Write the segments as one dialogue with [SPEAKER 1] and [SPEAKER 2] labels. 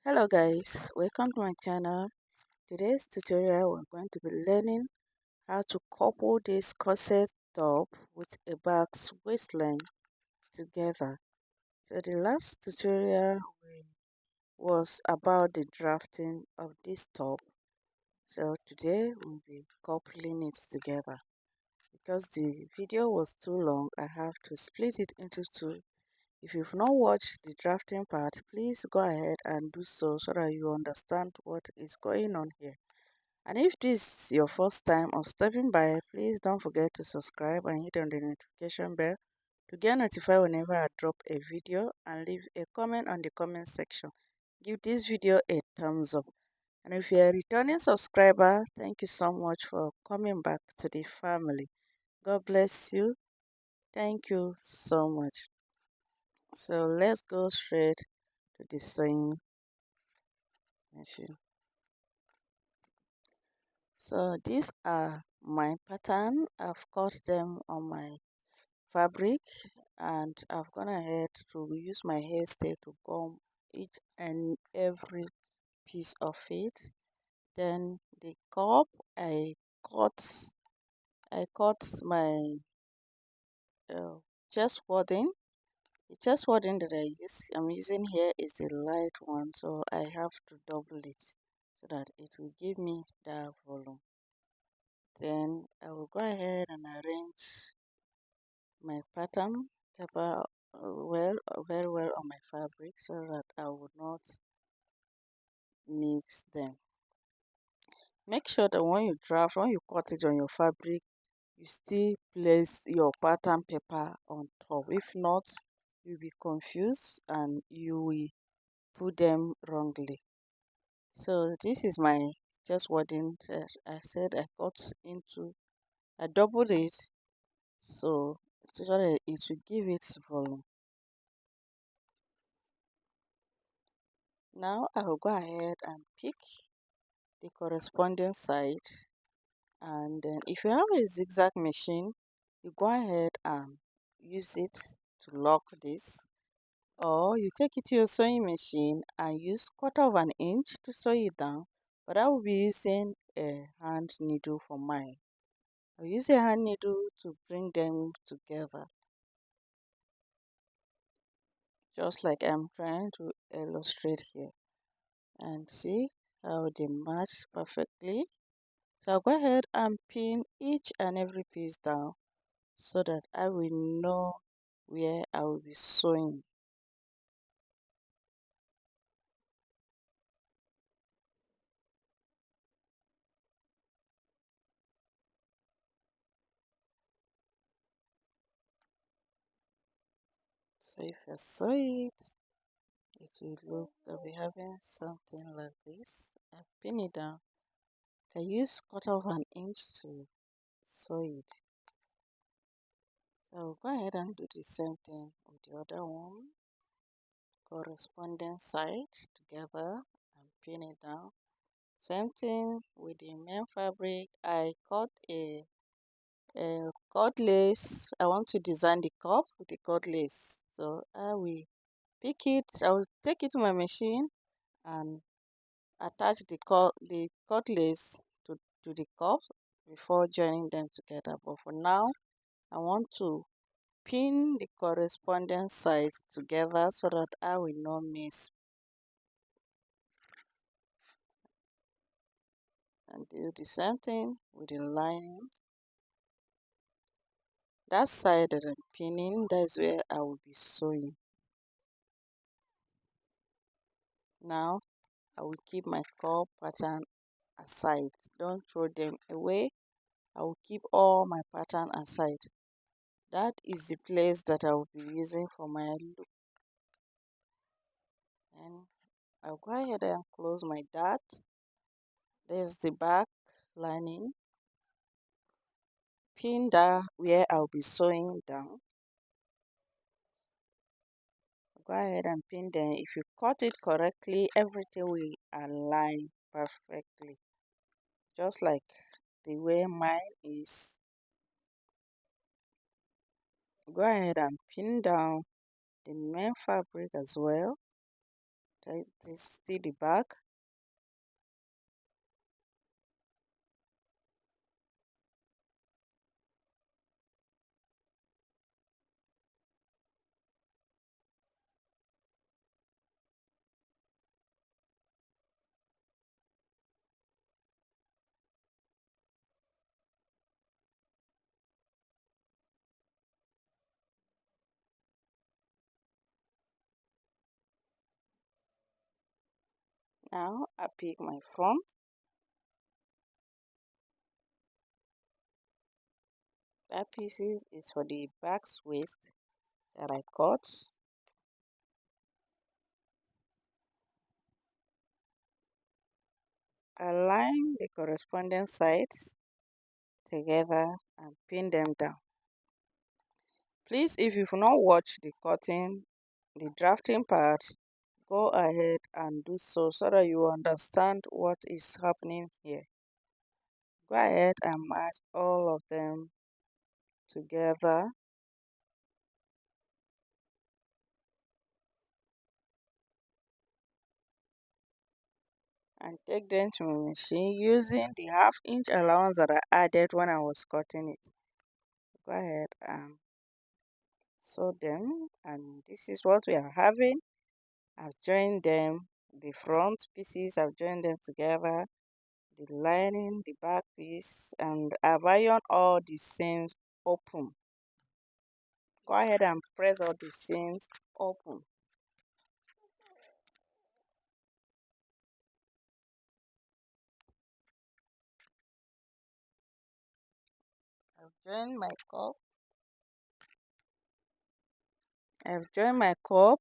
[SPEAKER 1] Hello guys, welcome to my channel. Today's tutorial we're going to be learning how to couple this corset top with a basque waistline together. So the last tutorial was about the drafting of this top. So today we'll be coupling it together. Because the video was too long, I have to split it into two. If you've not watched the drafting part, please go ahead and do so that you understand what is going on here. And if this is your first time of stopping by, please don't forget to subscribe and hit on the notification bell to get notified whenever I drop a video, and leave a comment on the comment section. Give this video a thumbs up. And if you're a returning subscriber, thank you so much for coming back to the family. God bless you. Thank you so much. So let's go straight to the sewing machine. So these are my pattern. I've cut them on my fabric, and I've gone ahead to use my hairstyle to comb each and every piece of it. Then the cup, cut I cut my uh, chest wadding. The chest wadding that I'm using here is the light one, so I have to double it so that it will give me that volume. Then I will go ahead and arrange my pattern paper very well on my fabric so that I would not mix them. Make sure that when you cut it on your fabric, you still place your pattern paper on top. If not, you'll be confused and you will put them wrongly. So this is my just wording that I said I doubled it so that it will give it volume. Now I will go ahead and pick the corresponding side, and then if you have a zigzag machine, you go ahead and use it to lock this, or you take it to your sewing machine and use 1/4 inch to sew it down, but I will be using a hand needle for mine. I'll use a hand needle to bring them together, just like I'm trying to illustrate here, and see how they match perfectly. So I'll go ahead and pin each and every piece down so that I will know where I will be sewing. So if I sew it, it will look I'll be having something like this. I pin it down. I use 1/4 inch to sew it. So I'll go ahead and do the same thing with the other one. Corresponding side together and pin it down. Same thing with the main fabric. I cut a cord lace. I want to design the cup with the cord lace. So I will I will take it to my machine and attach the cord lace to the cup before joining them together. But for now, I want to pin the corresponding sides together so that I will not miss, and do the same thing with the lining. That side that I'm pinning, that's where I will be sewing. Now I will keep my core pattern aside. Don't throw them away. I will keep all my pattern aside. That is the place that I will be using for my look. And I'll go ahead and close my dart. There's the back lining. Pin that where I'll be sewing down. Go ahead and pin them. If you cut it correctly, everything will align perfectly, just like the way mine is. Go ahead and pin down the main fabric as well. This is still the back. Now I pick my front. That pieces is for the back waist that I cut. Align the corresponding sides together and pin them down. Please, if you've not watched the drafting part, go ahead and do so that you understand what is happening here. Go ahead and match all of them together and take them to my machine using the half-inch allowance that I added when I was cutting it. Go ahead and sew them, and this is what we are having. I've joined them, the front pieces, I've joined them together, the lining, the back piece, and I've ironed all the seams open. Go ahead and press all the seams open. I've joined my cup. I've joined my cup.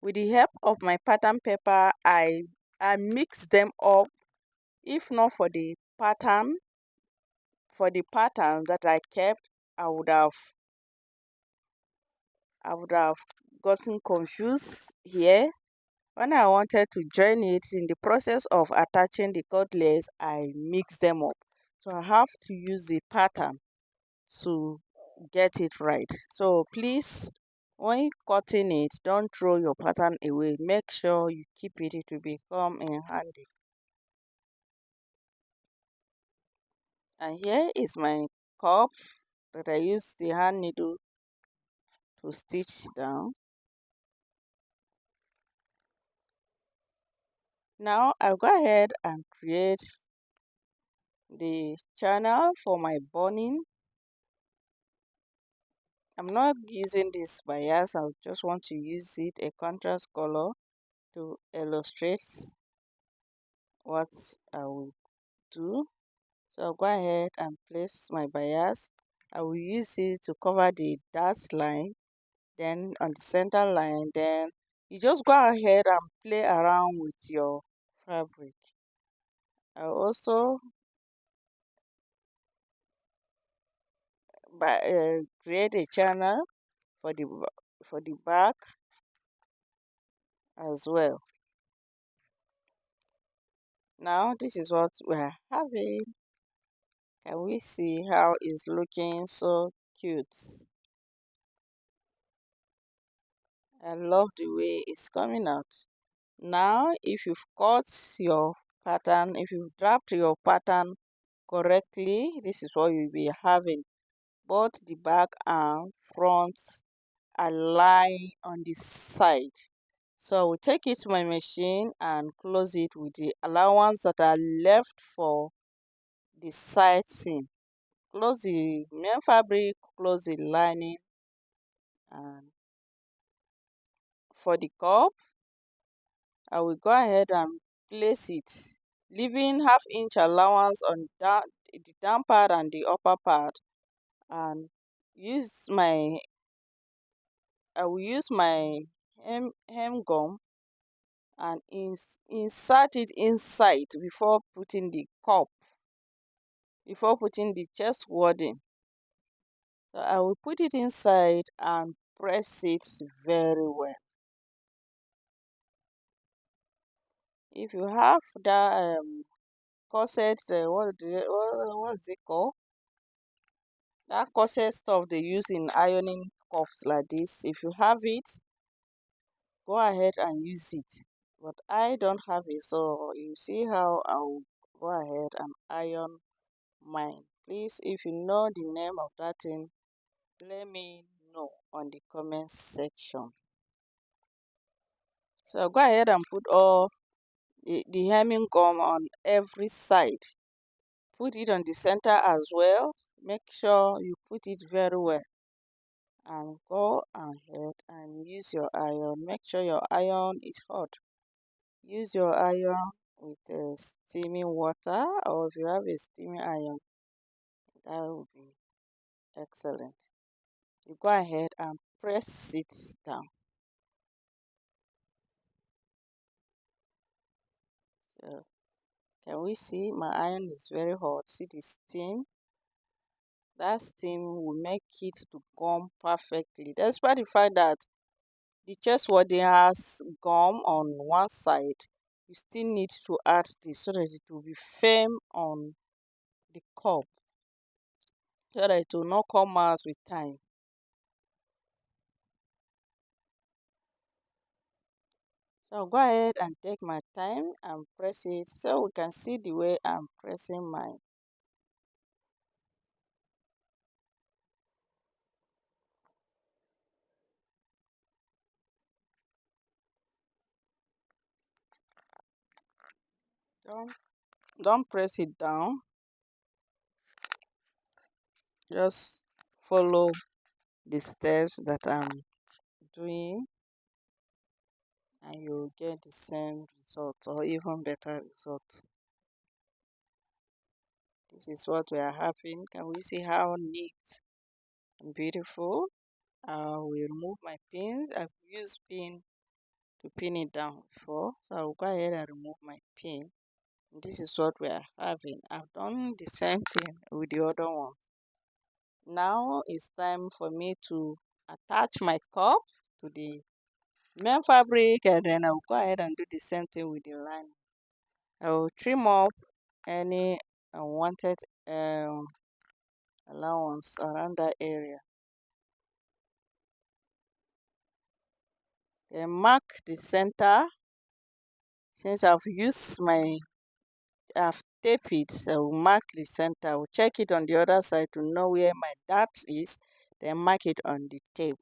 [SPEAKER 1] With the help of my pattern paper, I mix them up. If not for the pattern, that I kept, I would have gotten confused here. When I wanted to join it, in the process of attaching the cutlass, I mix them up. So I have to use the pattern to get it right. So please, when you're cutting it, don't throw your pattern away. Make sure you keep it. It will become in handy. And here is my cup that I use the hand needle to stitch down. Now I'll go ahead and create the channel for my boning. I'm not using this bias, I just want to use it a contrast color to illustrate what I will do. So I'll go ahead and place my bias. I will use it to cover the dashed line, then on the center line, then you just go ahead and play around with your fabric. I'll also create a channel for the back as well. Now this is what we're having. Can we see how it's looking so cute? I love the way it's coming out. Now if you've cut your pattern, if you've draped your pattern correctly, this is what you'll be having. Both the back and front align on the side. So we take it to my machine and close it with the allowance that are left for the side seam. Close the main fabric, close the lining, and for the cup, I will go ahead and place it, leaving half-inch allowance on the down part and the upper part, and use my I will use my hem gum and insert it inside before putting the chest wording. So I will put it inside and press it very well. If you have that corset, what is it called? That corset stuff they use in ironing cuffs like this. If you have it, go ahead and use it. but I don't have it, so you see how I'll go ahead and iron mine. Please, if you know the name of that thing, let me know on the comment section. So go ahead and put all the hemming gum on every side. Put it on the center as well. Make sure you put it very well. And go ahead and use your iron. Make sure your iron is hot. Use your iron with steaming water, or if you have a steaming iron, that would be excellent. You go ahead and press it down. So can we see my iron is very hot? See the steam? That steam will make it to gum perfectly. Despite the fact that the chest wording has gum on one side, you still need to add this so that it will be firm on the cup, so that it will not come out with time. So I'll go ahead and take my time and press it so we can see the way I'm pressing mine. Don't, don't press it down. Just follow the steps that I'm doing and you'll get the same result or even better result. This is what we are having. Can we see how neat and beautiful? I will remove my pins. I've used pin to pin it down before, so I'll go ahead and remove my pin. This is what we are having. I've done the same thing with the other one. Now it's time for me to attach my cup to the main fabric, and then I'll go ahead and do the same thing with the line. I will trim up any unwanted allowance around that area. Then mark the center. Since I've taped it, I will mark the center. I will check it on the other side to know where my dart is, then mark it on the tape.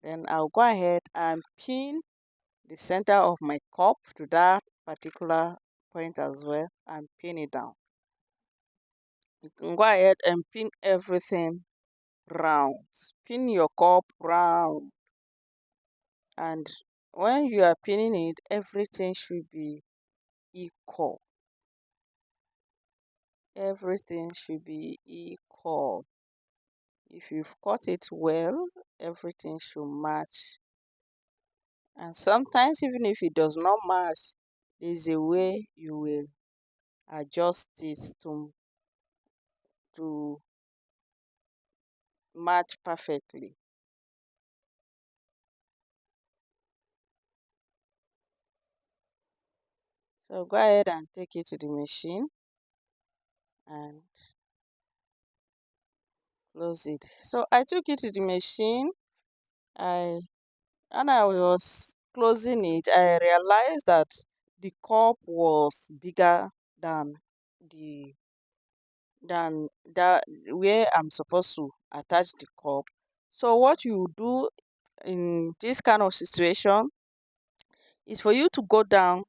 [SPEAKER 1] Then I'll go ahead and pin the center of my cup to that particular point as well and pin it down. You can go ahead and pin everything round. Pin your cup round. And when you are pinning it, everything should be equal. Everything should be equal. If you've cut it well, everything should match. And sometimes even if it does not match, there's a way you will adjust it to match perfectly. So go ahead and take it to the machine and close it. So I took it to the machine. And I was closing it, I realized that the cup was bigger than the than that where I'm supposed to attach the cup. So what you do in this kind of situation is for you to go down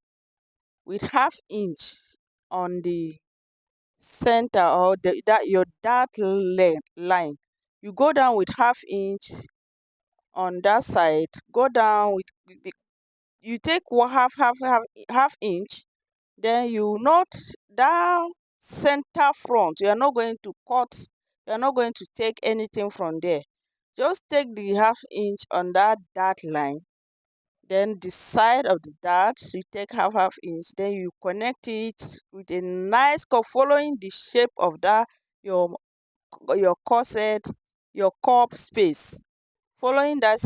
[SPEAKER 1] with half inch on the center, or that your line. You go down with half inch on that side. Go down with you take half inch, then you note that center front. You are not going to cut, you are not going to take anything from there. Just take the half inch on that dart line, then the side of the dart you take half inch, then you connect it with a nice curve following the shape of that your corset, your cup space. Following that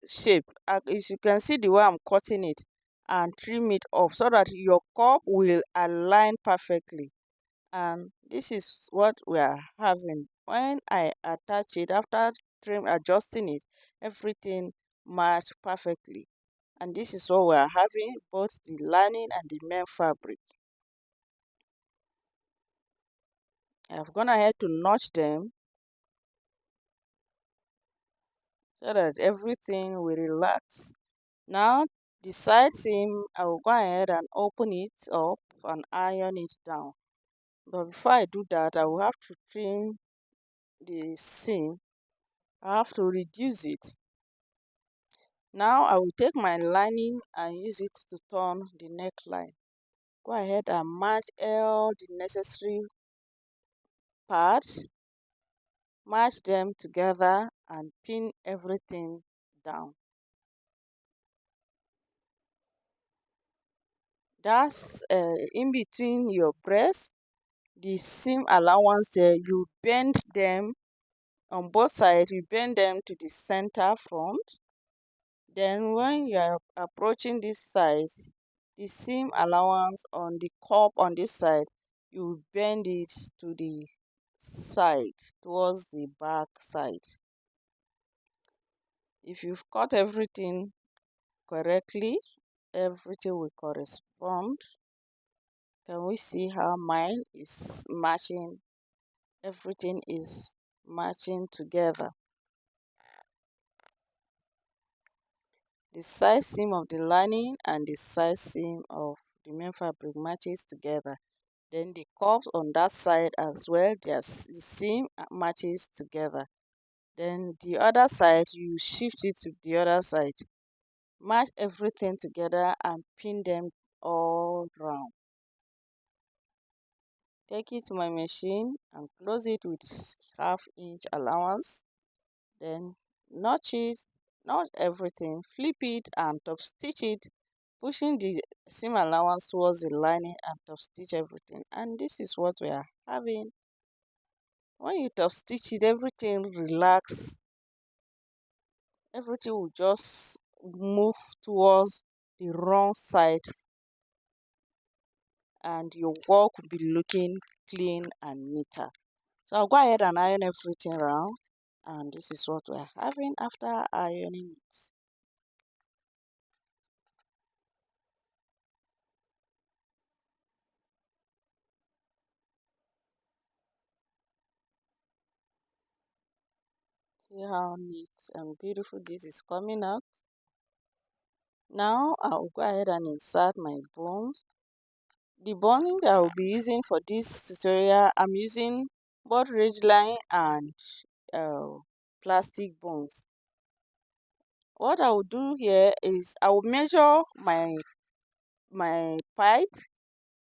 [SPEAKER 1] shape, as you can see the way I'm cutting it, and trim it off so that your cup will align perfectly. And this is what we are having. When I attach it, after adjusting it, everything matched perfectly. And this is what we are having, both the lining and the main fabric. I've gone ahead to notch them so that everything will relax. Now the side seam, I will go ahead and open it up and iron it down. But before I do that, I will have to trim the seam. I have to reduce it. Now I will take my lining and use it to turn the neckline. Go ahead and match all the necessary parts, match them together and pin everything down. That's in between your breast, the seam allowance there, you bend them on both sides, you bend them to the center front. Then when you are approaching this side, the seam allowance on the cup on this side, you bend it to the side, towards the back side. If you've cut everything correctly, everything will correspond. Can we see how mine is matching? Everything is matching together. The side seam of the lining and the side seam of the main fabric matches together. Then the curves on that side as well, the seam matches together. Then the other side, you shift it to the other side. Match everything together and pin them all round. Take it to my machine and close it with ½ inch allowance. Then notch it, notch everything, flip it and top stitch it, pushing the seam allowance towards the lining and top stitch everything. And this is what we are having. When you top stitch it, everything relax. Everything will just move towards the wrong side and your work will be looking clean and neater. So I'll go ahead and iron everything around, and this is what we're having after ironing it. See how neat and beautiful this is coming out. Now I'll go ahead and insert my bones. The boning that I will be using for this tutorial, I'm using both ridgeline and uh, plastic bones. What I will do here is I will measure my pipe.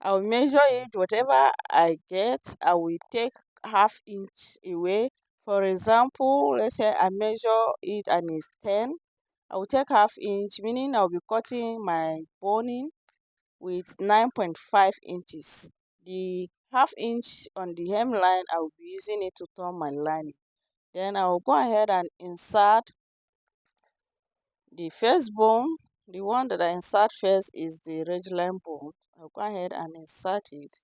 [SPEAKER 1] I will measure it, whatever I get, I will take ½ inch away. For example, let's say I measure it and it's 10. I will take ½ inch, meaning I'll be cutting my boning with 9.5 inches. The ½ inch on the hemline, I will be using it to turn my lining. Then I will go ahead and insert the first bone. The one that I insert first is the ridgeline bone. I'll go ahead and insert it.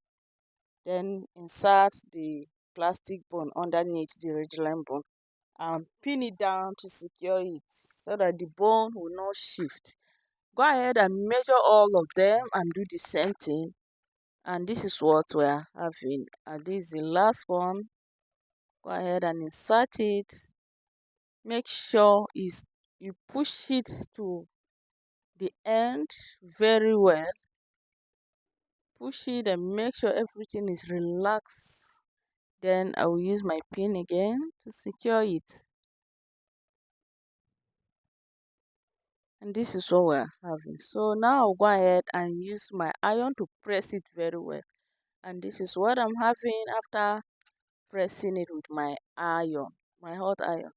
[SPEAKER 1] Then insert the plastic bone underneath the ridgeline bone and pin it down to secure it so that the bone will not shift. Go ahead and measure all of them and do the same thing. And this is what we're having. And this is the last one. Go ahead and insert it. Make sure you push it to the end very well. Push it and make sure everything is relaxed. Then I will use my pin again to secure it. And this is what we're having. So now I'll go ahead and use my iron to press it very well. And this is what I'm having after pressing it with my iron, my hot iron.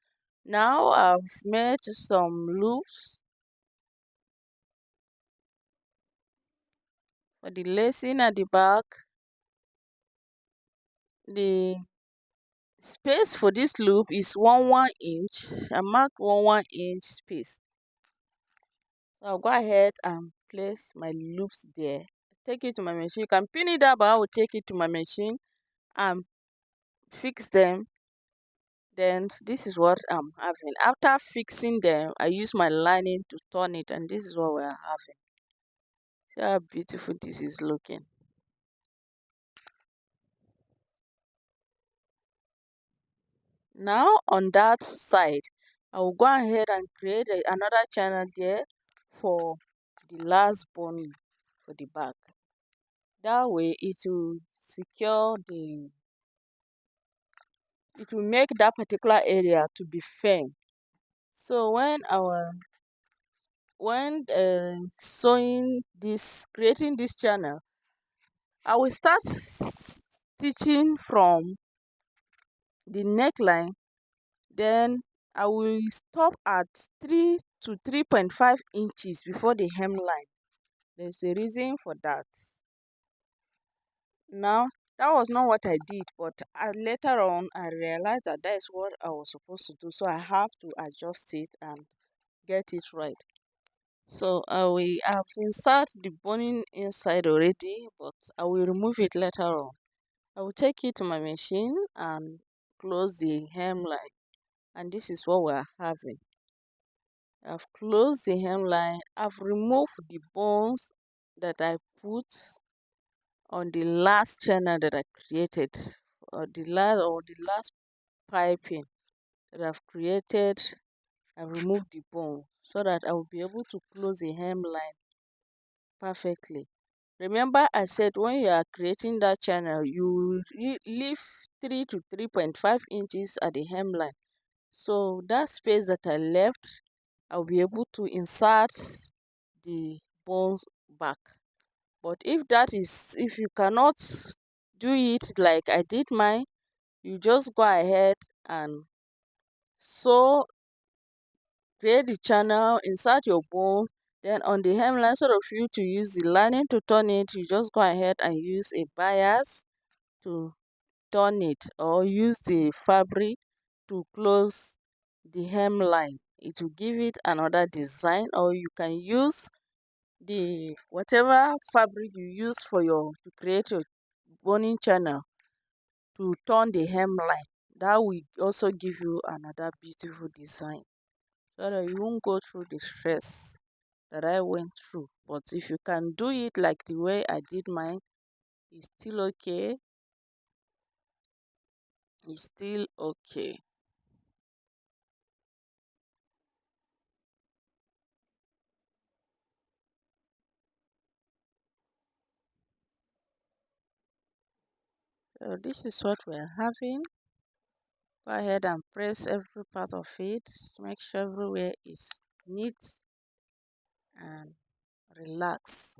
[SPEAKER 1] Now I've made some loops for the lacing at the back. The space for this loop is 1 inch. I marked 1 inch space. So I'll go ahead and place my loops there. Take it to my machine. You can pin it up, but I will take it to my machine and fix them. Then this is what I'm having. After fixing them, I use my lining to turn it, and this is what we're having. See how beautiful this is looking. Now on that side, I will go ahead and create another channel there for the last bone for the back. That way it will secure it will make that particular area to be firm. So when sewing this, creating this channel, I will start stitching from the neckline. Then I will stop at 3 to 3.5 inches before the hemline. There's a reason for that. Now, that was not what I did, but later on I realized that that is what I was supposed to do. So I have to adjust it and get it right. So have inserted the boning inside already, but I will remove it later on. I will take it to my machine and close the hemline, and this is what we're having. I've closed the hemline. I've removed the bones that I put on the last channel that I created, or the last piping that I've created. I've removed the bone so that I will be able to close the hemline perfectly. Remember, I said when you are creating that channel, you leave 3 to 3.5 inches at the hemline. So that space that I left, I'll be able to insert the bones back. But if you cannot do it like I did mine, you just go ahead and sew, create the channel, insert your bone, then on the hemline, instead of you to use the lining to turn it, you just go ahead and use a bias to turn it, or use the fabric to close the hemline. It will give it another design, or you can use the whatever fabric you use to create your boning channel to turn the hemline. That will also give you another beautiful design, so that you won't go through the stress that I went through. But if you can do it like the way I did mine, it's still okay. It's still okay. So this is what we're having. Go ahead and press every part of it to make sure everywhere is neat and relax.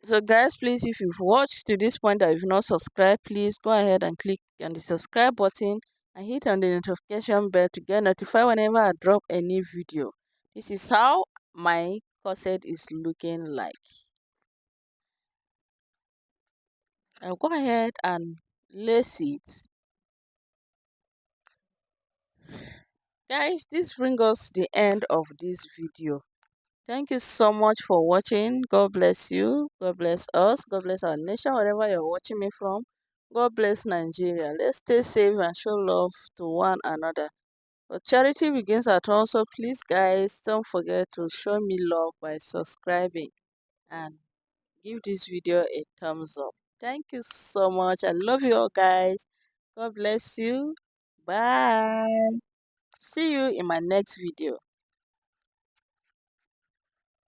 [SPEAKER 1] So guys, please, if you've watched to this point and you've not subscribed, please go ahead and click on the subscribe button and hit on the notification bell to get notified whenever I drop a new video. This is how my corset is looking like. I'll go ahead and lace it. Guys, this brings us to the end of this video. Thank you so much for watching. God bless you. God bless us. God bless our nation, wherever you're watching me from. God bless Nigeria. Let's stay safe and show love to one another. But charity begins at home, so please, guys, don't forget to show me love by subscribing and give this video a thumbs up. Thank you so much. I love you all, guys. God bless you. Bye. See you in my next video.